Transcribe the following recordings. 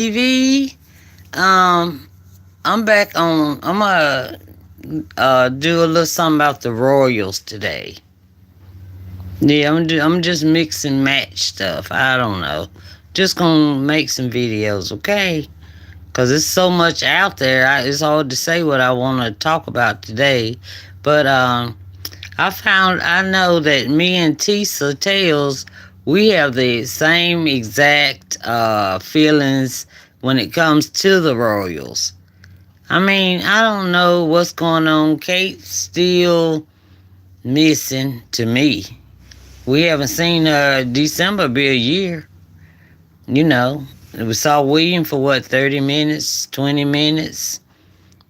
TV. I'm back on. I'm gonna do a little something about the Royals today. Yeah, I'm just mix and match stuff. I don't know. Just gonna make some videos, okay? Cause there's so much out there. It's hard to say what I want to talk about today. But I know that me and Tisa Tells, we have the same exact feelings when it comes to the Royals. I mean, I don't know what's going on. Kate's still missing to me. We haven't seen December be a year. You know, we saw William for what, 30 minutes, 20 minutes?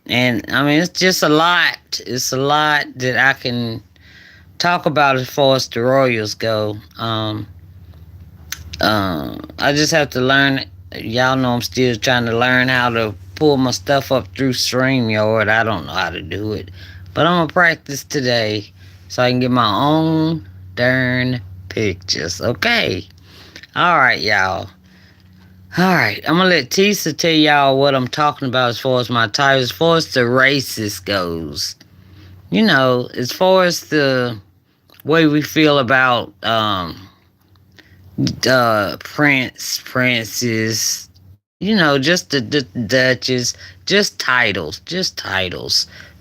And I mean, it's just a lot. It's a lot that I can talk about as far as the Royals go. I just have to learn. Y'all know I'm still trying to learn how to pull my stuff up through StreamYard. I don't know how to do it. But I'm going to practice today so I can get my own darn pictures. Okay. All right, y'all. All right. I'm going to let Tisa tell y'all what I'm talking about as far as my title, as far as the racist goes. You know, as far as the way we feel about princess, you know, just the duchess, just titles.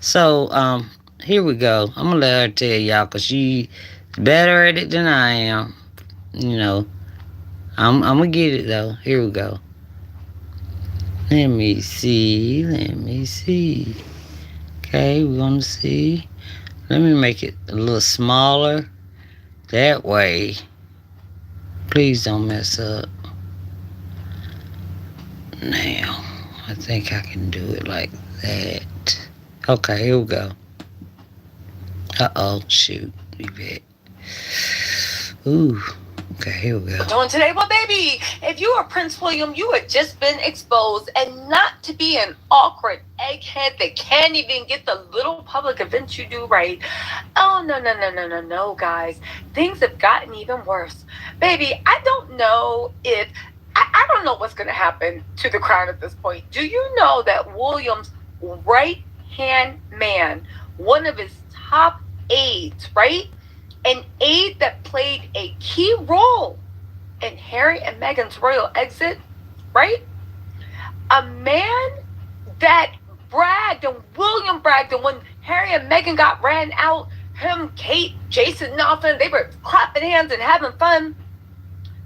So, here we go. I'm gonna let her tell y'all, cause she's better at it than I am. You know, I'm gonna get it though. Here we go. Let me see. Let me see. Okay, we're gonna see. Let me make it a little smaller. That way, please don't mess up. Now, I think I can do it like that. Okay, here we go. Uh-oh, shoot. We back. Ooh. Okay, here we go. Doing today, well, baby, if you are Prince William, you had just been exposed, and not to be an awkward egghead that can't even get the little public events you do right. Oh, no, guys. Things have gotten even worse. Baby, I don't know if I don't know what's going to happen to the crown at this point. Do you know that William's right hand man, one of his top aides, right? An aide that played a key role in Harry and Meghan's royal exit, right? A man that bragged, and William bragged, and when Harry and Meghan got ran out, him, Kate, Jason, nothing, they were clapping hands and having fun.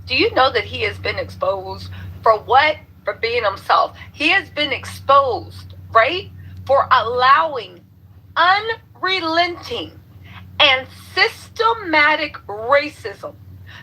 Do you know that he has been exposed for what? For being himself. He has been exposed, right? For allowing unrelenting and systematic racism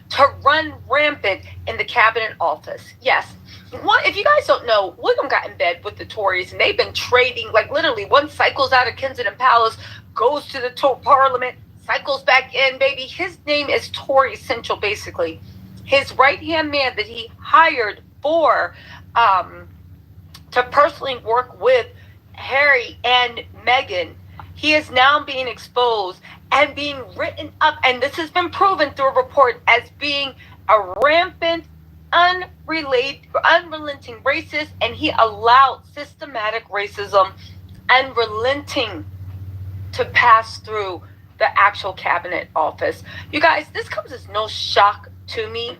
to run rampant in the cabinet office. Yes. If you guys don't know, William got in bed with the Tories, and they've been trading, like literally one cycles out of Kensington Palace, goes to the Parliament, cycles back in, baby. His name is Tory Central, basically. His right-hand man that he hired for to personally work with Harry and Meghan, he is now being exposed and being written up, and this has been proven through a report, as being a rampant, unrelenting racist, and he allowed systematic racism unrelenting to pass through the actual cabinet office. You guys, this comes as no shock to me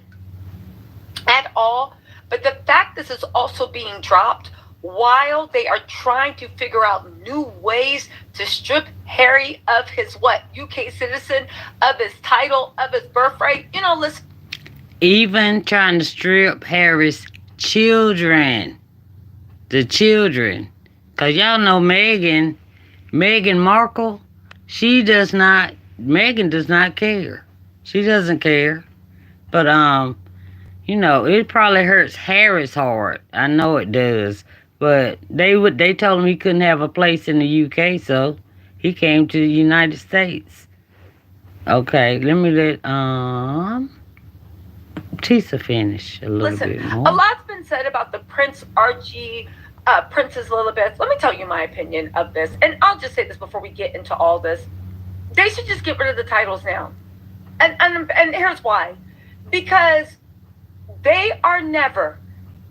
at all, but the fact this is also being dropped while they are trying to figure out new ways to strip Harry of his UK citizen, of his title, of his birthright. You know, listen. Even trying to strip Harry's children. The children. Because y'all know Meghan Markle, Meghan does not care. She doesn't care. But, you know, it probably hurts Harry's heart. I know it does. But they told him he couldn't have a place in the UK, so he came to the United States. Okay, let me let Tisa finish a little bit more. A lot's been said about the Prince Archie, Princess Elizabeth. Let me tell you my opinion of this, and I'll just say this before we get into all this. They should just get rid of the titles now, and here's why: because they are never,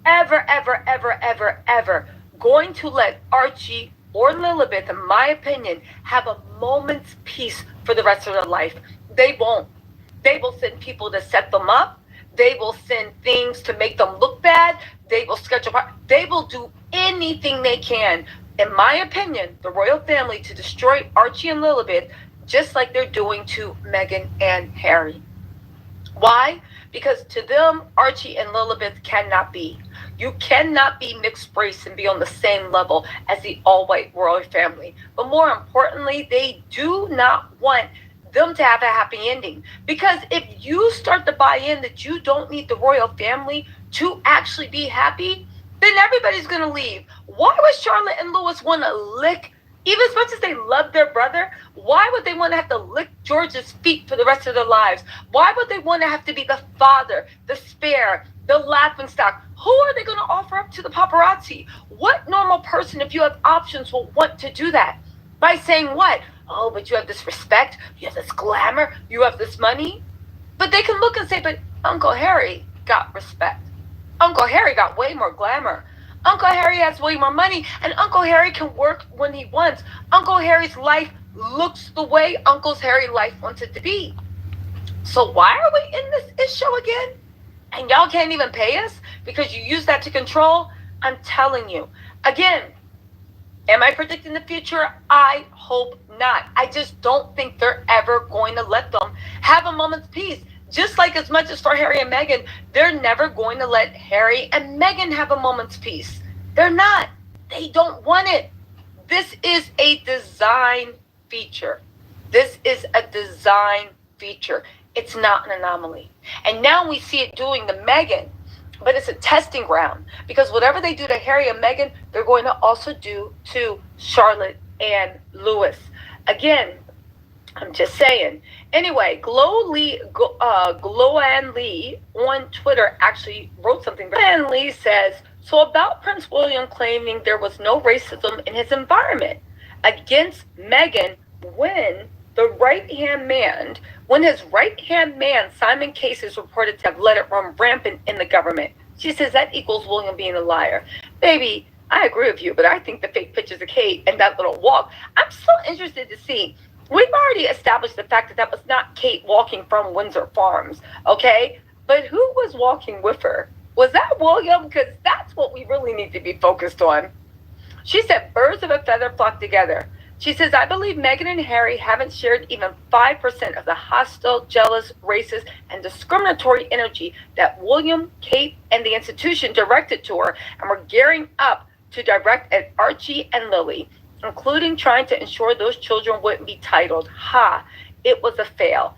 ever, ever, ever, ever, ever going to let Archie or Lilibet, in my opinion, have a moment's peace for the rest of their life. They won't. They will send people to set them up. They will send things to make them look bad. They will schedule. They will do anything they can, in my opinion, the royal family, to destroy Archie and Lilibet, just like they're doing to Meghan and Harry. Why? Because to them, Archie and Lilibet cannot be. You cannot be mixed race and be on the same level as the all white royal family. But more importantly, they do not want them to have a happy ending. Because if you start to buy in that you don't need the royal family to actually be happy, then everybody's going to leave. Why would Charlotte and Louis want to lick, even as much as they love their brother, why would they want to have to lick George's feet for the rest of their lives? Why would they want to have to be the father, the spare, the laughingstock? Who are they going to offer up to the paparazzi? What normal person, if you have options, will want to do that? By saying what? Oh, but you have this respect, you have this glamour, you have this money. But they can look and say, but Uncle Harry got respect. Uncle Harry got way more glamour. Uncle Harry has way more money, and Uncle Harry can work when he wants. Uncle Harry's life looks the way Uncle Harry's life wants it to be. So why are we in this show again? And y'all can't even pay us because you use that to control? I'm telling you. Again, am I predicting the future? I hope not. I just don't think they're ever going to let them have a moment's peace. Just like as much as for Harry and Meghan, they're never going to let Harry and Meghan have a moment's peace. They're not. They don't want it. This is a design feature. This is a design feature. It's not an anomaly. And now we see it doing to Meghan, but it's a testing ground because whatever they do to Harry and Meghan, they're going to also do to Charlotte and Louis. Again, I'm just saying. Anyway, Gloann Lee on Twitter actually wrote something. Gloann Lee says, so about Prince William claiming there was no racism in his environment against Meghan when his right-hand man, Simon Case, is reported to have let it run rampant in the government. She says that equals William being a liar. Baby, I agree with you, but I think the fake pictures of Kate and that little walk, I'm so interested to see. We've already established the fact that that was not Kate walking from Windsor Farms, okay? But who was walking with her? Was that William? Because that's what we really need to be focused on. She said, birds of a feather flock together. She says, I believe Meghan and Harry haven't shared even 5% of the hostile, jealous, racist, and discriminatory energy that William, Kate, and the institution directed to her and were gearing up to direct at Archie and Lily, including trying to ensure those children wouldn't be titled. Ha, it was a fail.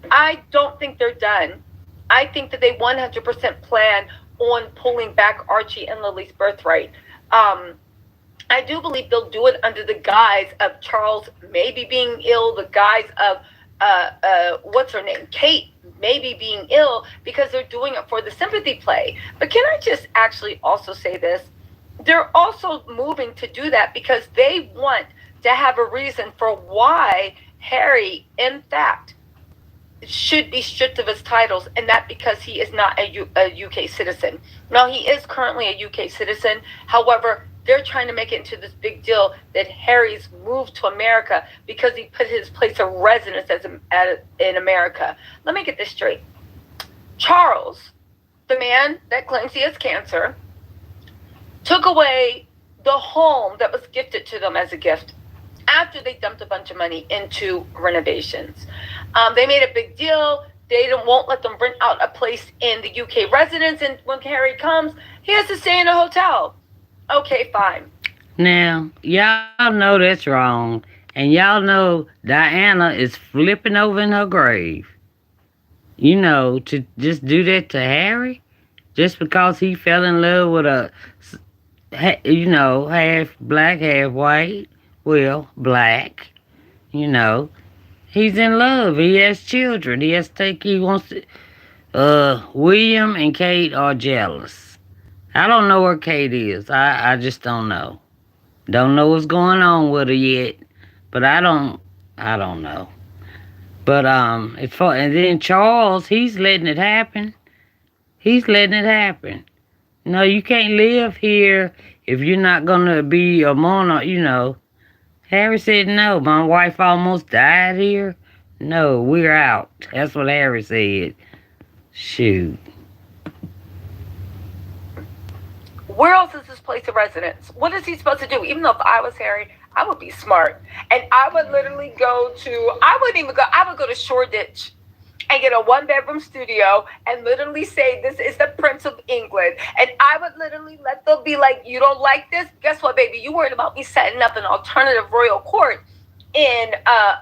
I don't think they're done. I think that they 100% plan on pulling back Archie and Lily's birthright. I do believe they'll do it under the guise of Charles maybe being ill, the guise of, what's her name? Kate maybe being ill, because they're doing it for the sympathy play. But can I just actually also say this? They're also moving to do that because they want to have a reason for why Harry, in fact, should be stripped of his titles, and that because he is not a UK citizen. Now, he is currently a UK citizen. However, they're trying to make it into this big deal that Harry's moved to America because he put his place of residence in America. Let me get this straight. Charles, the man that claims he has cancer, took away the home that was gifted to them as a gift after they dumped a bunch of money into renovations. They made a big deal. They won't let them rent out a place in the UK residence, and when Harry comes, he has to stay in a hotel. Okay, fine. Now, y'all know that's wrong, and y'all know Diana is flipping over in her grave. To just do that to Harry, just because he fell in love with half black, half white. Well, black. You know, he's in love. He has children. He wants to. William and Kate are jealous. I don't know where Kate is. I just don't know. Don't know what's going on with her yet. But I don't know. But and then Charles, he's letting it happen. He's letting it happen. No, you can't live here if you're not gonna be a monarch, you know. Harry said no. My wife almost died here. No, we're out. That's what Harry said. Shoot. Where else is his place of residence? What is he supposed to do? Even though if I was Harry, I would be smart. And I would literally I wouldn't even go, I would go to Shoreditch and get a 1-bedroom studio and literally say, this is the Prince of England. And I would literally let them be like, you don't like this? Guess what, baby? You worried about me setting up an alternative royal court in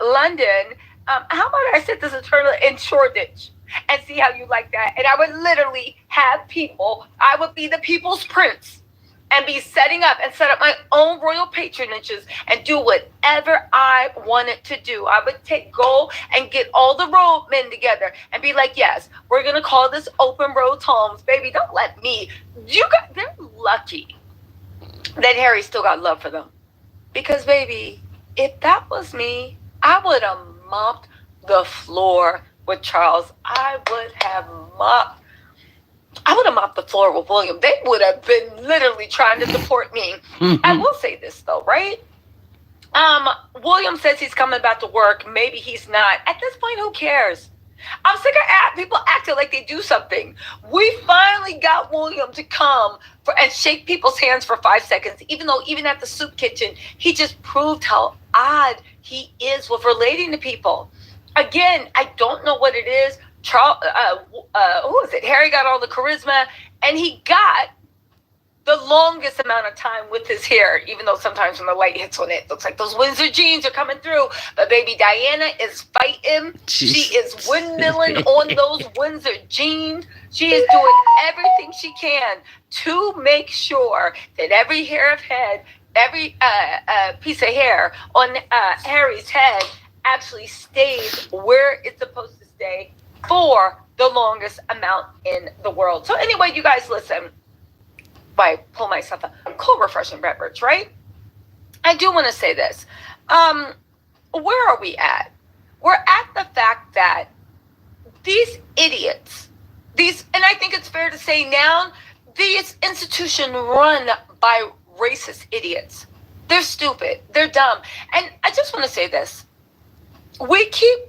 London. How about I set this alternative in Shoreditch? And see how you like that. And I would literally have people, I would be the people's prince and be setting up and set up my own royal patronages and do whatever I wanted to do. I would go and get all the roadmen together and be like, yes, we're going to call this Open Roads Homes. Baby, don't let me. They're lucky that Harry still got love for them. Because, baby, if that was me, I would have mopped the floor with Charles. I would have mopped the floor with William. They would have been literally trying to deport me. I will say this though, right? William says he's coming back to work. Maybe he's not. At this point, who cares? I'm sick of people acting like they do something. We finally got William to come and shake people's hands for 5 seconds, even though even at the soup kitchen, he just proved how odd he is with relating to people. Again, I don't know what it is. Charles, who is it? Harry got all the charisma, and he got the longest amount of time with his hair, even though sometimes when the light hits on it looks like those Windsor jeans are coming through. But baby Diana is fighting. She is windmilling on those Windsor jeans. She is doing everything she can to make sure that every hair of head, every piece of hair on Harry's head actually stays where it's supposed to stay for the longest amount in the world. So anyway, you guys listen. I pull myself a cool, refreshing beverage, right? I do want to say this. Where are we at? We're at the fact that these idiots, and I think it's fair to say now, these institutions run by racist idiots. They're stupid. They're dumb. And I just want to say this. We keep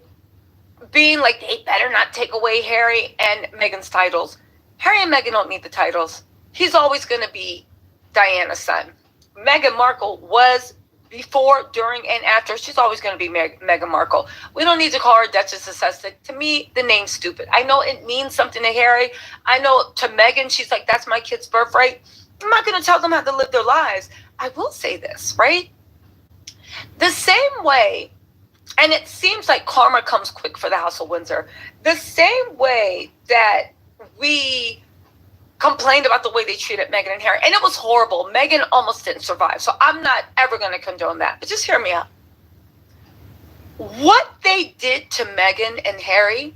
being like, they better not take away Harry and Meghan's titles. Harry and Meghan don't need the titles. He's always going to be Diana's son. Meghan Markle was before, during, and after. She's always going to be Meghan Markle. We don't need to call her Duchess of Sussex. To me, the name's stupid. I know it means something to Harry. I know to Meghan, she's like, that's my kid's birthright. I'm not going to tell them how to live their lives. I will say this, right? The same way, and it seems like karma comes quick for the House of Windsor, the same way that we complained about the way they treated Meghan and Harry, and it was horrible. Meghan almost didn't survive, so I'm not ever going to condone that. But just hear me out. What they did to Meghan and Harry,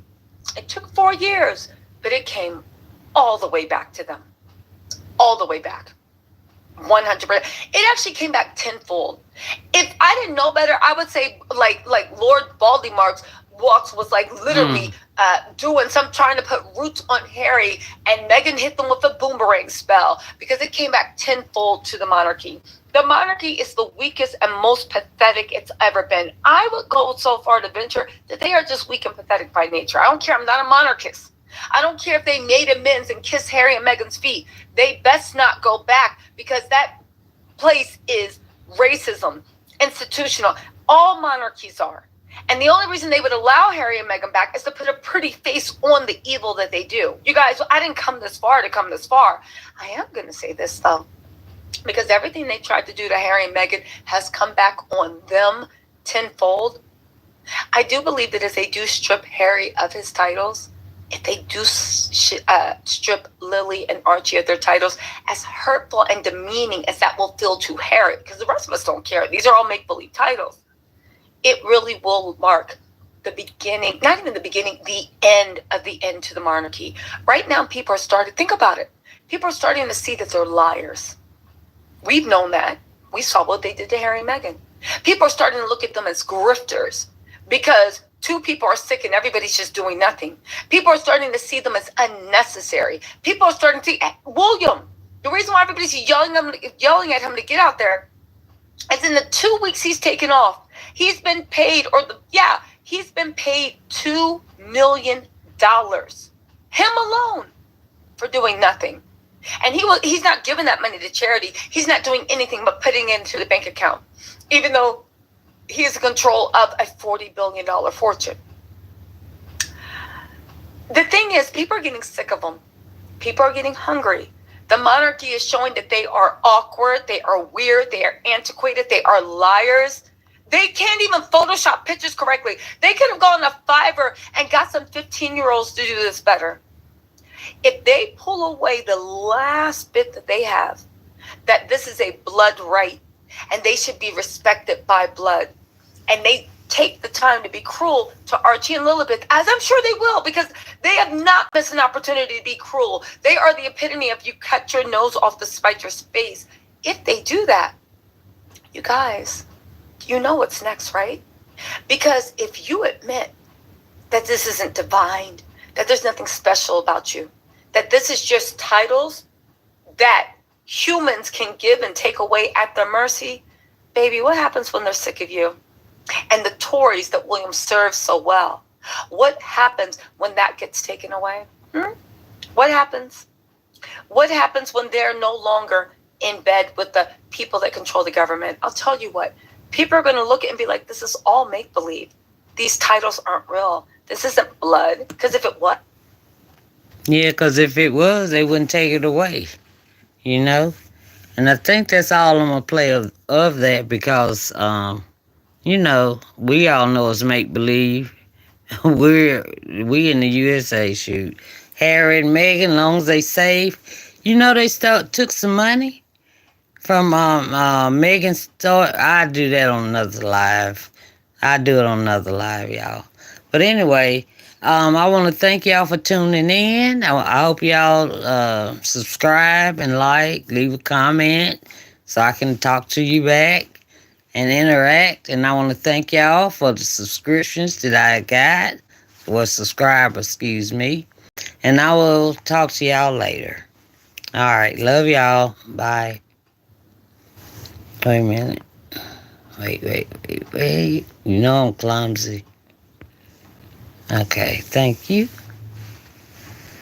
it took 4 years, but it came all the way back to them. All the way back. 100%. It actually came back tenfold. If I didn't know better, I would say like Lord Baldymark's walks was like literally trying to put roots on Harry, and Meghan hit them with a boomerang spell because it came back tenfold to the monarchy. The monarchy is the weakest and most pathetic it's ever been. I would go so far to venture that they are just weak and pathetic by nature. I don't care. I'm not a monarchist. I don't care if they made amends and kissed Harry and Meghan's feet. They best not go back, because that place is racism, institutional. All monarchies are. And the only reason they would allow Harry and Meghan back is to put a pretty face on the evil that they do. You guys, I didn't come this far to come this far. I am going to say this, though, because everything they tried to do to Harry and Meghan has come back on them tenfold. I do believe that if they do strip Harry of his titles, if they do strip Lily and Archie of their titles, as hurtful and demeaning as that will feel to Harry, because the rest of us don't care. These are all make-believe titles. It really will mark the beginning, not even the beginning, the end of the end to the monarchy. Right now, people are starting, think about it. People are starting to see that they're liars. We've known that. We saw what they did to Harry and Meghan. People are starting to look at them as grifters because 2 people are sick and everybody's just doing nothing. People are starting to see them as unnecessary. People are starting to see William. The reason why everybody's yelling at him to get out there is in the 2 weeks he's taken off, he's been paid, he's been paid $2 million. Him alone for doing nothing. And he's not giving that money to charity. He's not doing anything but putting it into the bank account, even though he is in control of a $40 billion fortune. The thing is, people are getting sick of him. People are getting hungry. The monarchy is showing that they are awkward, they are weird, they are antiquated, they are liars. They can't even Photoshop pictures correctly. They could have gone to Fiverr and got some 15-year-olds to do this better. If they pull away the last bit that they have, that this is a blood right, and they should be respected by blood, and they take the time to be cruel to Archie and Lilibet, as I'm sure they will, because they have not missed an opportunity to be cruel. They are the epitome of you cut your nose off to spite your face. If they do that, you guys, you know what's next, right? Because if you admit that this isn't divine, that there's nothing special about you, that this is just titles that humans can give and take away at their mercy, baby, what happens when they're sick of you? And the Tories that William serves so well, what happens when that gets taken away? What happens? What happens when they're no longer in bed with the people that control the government? I'll tell you what, people are going to look at it and be like, this is all make-believe. These titles aren't real. This isn't blood. Because if it was... Yeah, because if it was, they wouldn't take it away, you know? And I think that's all I'm going to play of that because, you know, we all know it's make-believe. We in the USA, shoot. Harry and Meghan, long as they safe. You know they took some money from Meghan's store. I do that on another live. I do it on another live, y'all. But anyway, I want to thank y'all for tuning in. I hope y'all subscribe and like, leave a comment so I can talk to you back and interact. And I want to thank y'all for the subscriptions that I got. Well, subscribers, excuse me. And I will talk to y'all later. All right. Love y'all. Bye. Wait a minute. Wait. You know I'm clumsy. Okay. Thank you.